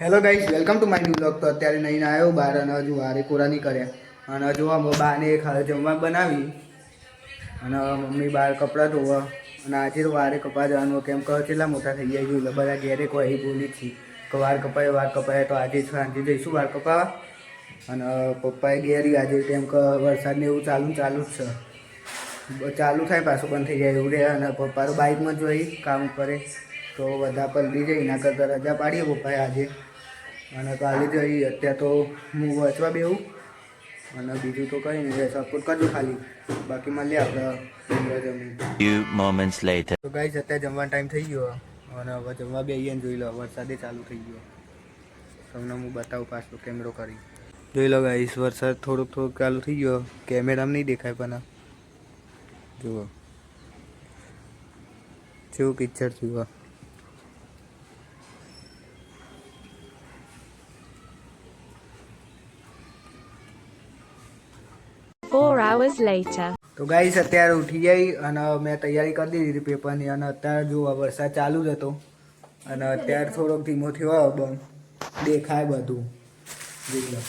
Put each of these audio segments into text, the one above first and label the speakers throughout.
Speaker 1: Hello guys, welcome to my new blog. તો અત્યારે નહીં આવ્યો બહાર અને હજુ વારે કોરા નહીં કર્યા. અને હજુ બાને જમવા બનાવી અને મમ્મી બહાર કપડાં ધોવા. અને આજે તો વારે કપા જવાનું કેમ કે કેટલા મોટા થઈ જાય છે. બધા ઘેરે કોઈ બોલી જ કે વાર કપાય તો આજે સાંજે જઈશું વાર કપાવા. અને પપ્પાએ ઘેરી આજે કેમ કે વરસાદને એવું ચાલુ જ છે. ચાલુ થાય પાછું બંધ થઈ જાય એવું રહે. અને પપ્પા તો બાઇકમાં જોઈ કામ કરે તો બધા પલટી જાય. એના કરતાં રજા પાડીએ પપ્પાએ આજે. અને કાલે જઈ અત્યારે તો હું વાંચવા બેહું અને બીજું તો કંઈ નહીં. સપોર્ટ કરજો ખાલી, બાકી મળીએ આપણે જમીન. તો ગાઈસ અત્યારે જમવાનો ટાઈમ થઈ ગયો અને હવે જમવા બેહીએ ને જોઈ લો વરસાદે ચાલુ થઈ ગયો. તમને હું બતાવું પાછો કેમેરો કરી જોઈ લો ગાઈસ. વરસાદ થોડોક ચાલુ થઈ ગયો. કેમેરામાં નહીં દેખાય પણ જુઓ જેવું પિક્ચર જુઓ.
Speaker 2: 4 hours later.
Speaker 1: તો ગાઈસ અત્યારે ઉઠી જઈ અને મેં તૈયારી કરી દીધી પેપરની. અને અત્યારે જો વરસાદ ચાલુ જ હતો અને અત્યારે થોડોક ધીમો થયો બંધ દેખાય બધું જોઈ લો.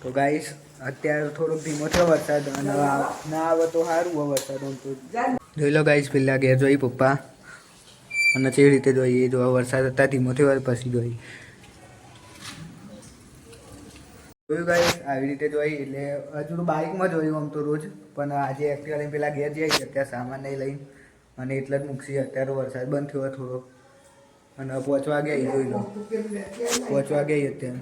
Speaker 1: તો ગાઈસ અત્યારે થોડોક ધીમો થયો વરસાદ અને ના આવે તો સારું હોય વરસાદ. જોઈ લો ગાઈસ, પેલા ઘેર જોઈ પપ્પા અને કેવી રીતે જોઈએ જો વરસાદ અત્યારે ધીમો થયો પછી જોઈ જોયું ગાઈસ. આવી રીતે જોઈ એટલે હજુ તો બાઇકમાં જોયું આમ તો રોજ, પણ આજે એક્ટિવા લઈને પેલા ઘેર જઈએ અત્યારે સામાન નહીં લઈને અને એટલે જ મૂકશી. અત્યારે વરસાદ બંધ થયો થોડો અને 5 વાગે જોઈ લો 5 વાગે અત્યારે.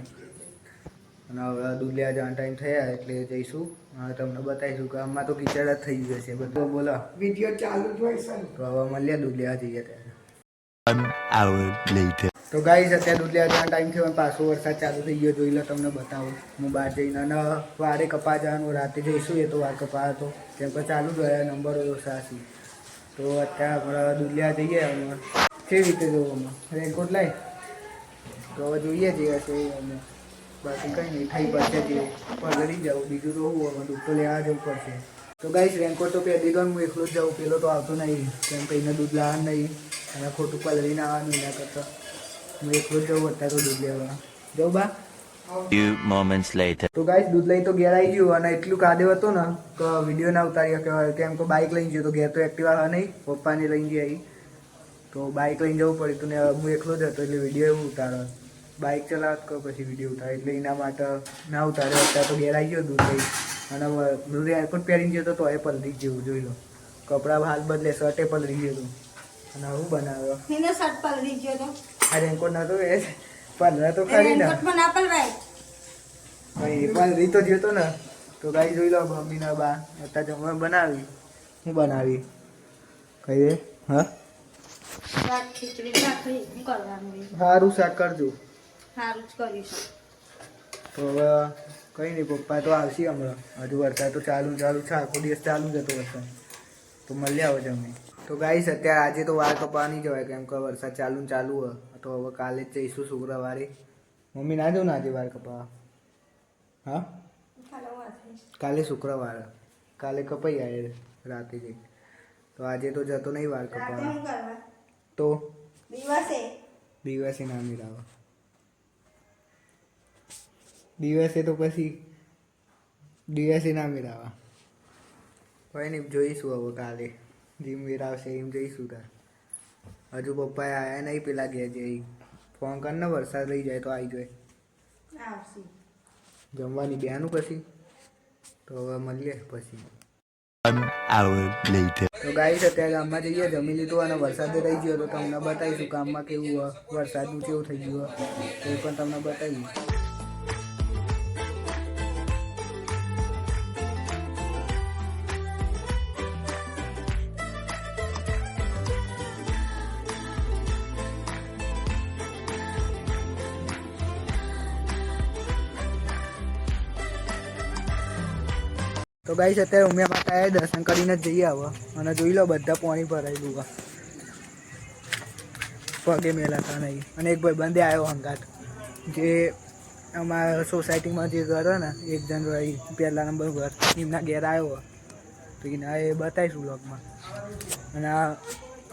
Speaker 1: અને હવે દૂધ લેવા જવાનો ટાઈમ થયા એટલે જઈશું. હવે તમને બતાવીશું કે આમાં તો કિચડ જ થઈ ગયો છે બધું. બોલો વિડીયો ચાલુ જ હોય છે. તો હવે મળીએ દૂધ લેવા જઈએ ત્યારે. તો ગાઈસ અત્યારે દૂધ લેવા જવાનો ટાઈમ થયો અને પાછો વરસાદ ચાલુ થઈ ગયો. જોઈ લો તમને બતાવું હું બહાર જઈને. અને વારે કપા જવાનું રાતે જઈશું. એ તો વાર કપા હતો કેમ કે ચાલુ જ હોય નંબર ઓછા છે. તો અત્યારે આપણે દૂધ લેવા જઈએ. અમે કેવી રીતે જોવું રેનકોટ લાવી તો હવે જોઈએ છીએ હશે અમે. બાકી કંઈ નહીં થઈ પડશે જે પલળી જવું. બીજું તો શું હવે દૂધ તો લેવા જવું પડશે. તો ગાઈસ રેનકોટ તો પહેરી દો. હું એકલું જ જાઉં, પેલો તો આવતો નહીં કેમ કે એને દૂધ લાવવાનું નહીં અને ખોટું પલળીને આવવાનું. એના કરતાં હું એકલું જ જવું અત્યારે તો દૂધ લેવા જવું બા. તો ગાઈસ દૂધ લઈ તો ઘેર આવી ગયું અને એટલું કાદવ હતું ને કે વિડીયો ના ઉતારી શક્યો કેમ કે બાઇક લઈને ગયો તો ઘેર તો એક્ટિવા હા નહીં, પપ્પાને લઈને જઈ તો બાઇક લઈને જવું પડ્યું હતું ને હું એકલો જ હતો એટલે વિડીયો એવું ઉતારો. બાઇક ચલાવત કહો પછી વિડીયો ઉતારે એટલે એના માટે ના ઉતાર્યો. અત્યારે તો ઘેર આવી ગયો દૂધ લઈ અને દૂધ રેનકોટ પહેરીને ગયો તો એ પલળી જેવું જોઈ લો. કપડાં હાલ બદલે શર્ટે પલળી ગયું હતું. અને હું બનાવ્યો આ રેનકોટ નતો એ પલરા તો ખરી ને પલરી તો જતો ને. તો ગાઈ જોઈ લો મમ્મીના બા અત્યારે જમવા બનાવી. હું બનાવી કઈ દે હા સારું શાક કરજો. તો હવે કંઈ નહીં પપ્પા તો આવશે હમણાં. હજુ વરસાદ તો ચાલુ છે આખો દિવસ ચાલુ જ હતો વરસાદ. તો મળ્યા આવો જમે. તો ગાઈસ અત્યારે આજે તો વાર કપાવા નહીં જવાય કેમ કે વરસાદ ચાલુ હોય. તો હવે કાલે જ જઈશું શુક્રવારે. મમ્મી ના જાઉં ને આજે વાર કપાવા? હા કાલે શુક્રવાર કાલે કપાઈ આવે રાતે જઈ. તો આજે તો જતો નહીં વાર કપાવા. તો દિવસે ના મિલાવા દિવસે તો પછી દિવસે ના મિલાવા. કોઈ નહીં જોઈશું હવે કાલે જેમ મિલાવશે એમ જઈશું તાર. હજુ પપ્પાએ આવ્યા નહીં પેલા ઘેર જઈ. ફોન કરીને વરસાદ રહી જાય તો આવી જાય જમવાની બેનું પછી. તો હવે મળીએ પછી. તો ગાઈસ અત્યારે ગામમાં જઈએ જમી લીધું અને વરસાદે રહી ગયો તો તમને બતાવીશું ગામમાં કેવું હોય વરસાદનું કેવું થઈ ગયું એ પણ તમને બતાવીશું. તો ગાઈસ અત્યારે ઉમિયા માતા આવ્યા દર્શન કરીને જ જઈએ આવો. અને જોઈ લો બધા પાણી ભરાયેલું પગે મેલાતા નહીં. અને એક ભાઈ બંદે આવ્યો હંગાત જે અમારા સોસાયટીમાં જે ઘર હોય ને એક જણ રહી પહેલા નંબર ઘર એમના ઘેર આવ્યો તો એના એ બતાવીશું બ્લોગમાં. અને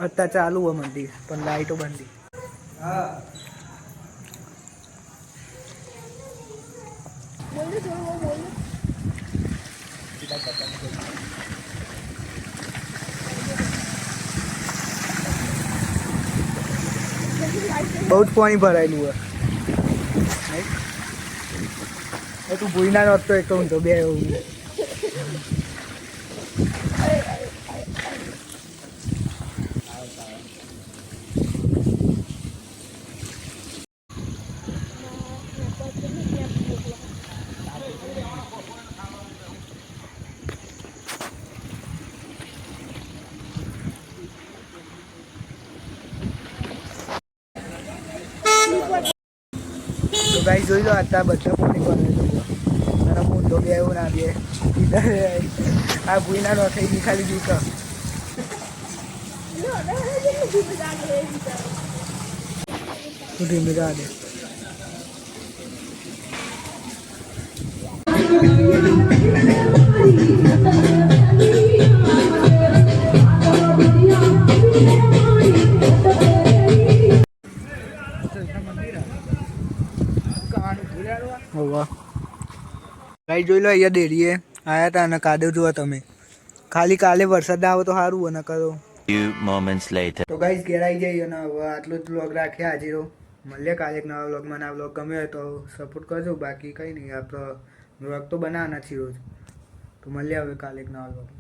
Speaker 1: અત્યારે ચાલુ હોય મંદિર પણ લાઇટો બંધી. હા બહુ જ પાણી ભરાયેલું હોય તું ભૂઈ ના નહોતો એક હું તો બે એવું તો ગાઈ જોઈ લો અત્યારે બધા પાણી ભરાયેલું અને હું તો બે એવું ના બે આ ભૂઈ ના નહોતો એ ખાલી બીક તું ધીમે જા દે ગાઈ જોઈ લો અહીંયા દેડીએ આયા હતા અને કાદવ જુઓ તમે ખાલી કાલે વરસાદ આવો તો સારું અને કરો
Speaker 3: Few moments later.
Speaker 1: તો ગાઈસ ઘેર આવી જઈએ અને હવે આટલું જ વ્લોગ રાખ્યા આજે તો મળીએ કાલે એક નવા વ્લોગમાં આ વ્લોગ ગમે હોય તો સપોર્ટ કરજો બાકી કંઈ નહીં આપણો વ્લોગ તો બનાવવાના છીએ રોજ તો મળીએ હવે કાલે એક નવા વ્લોગ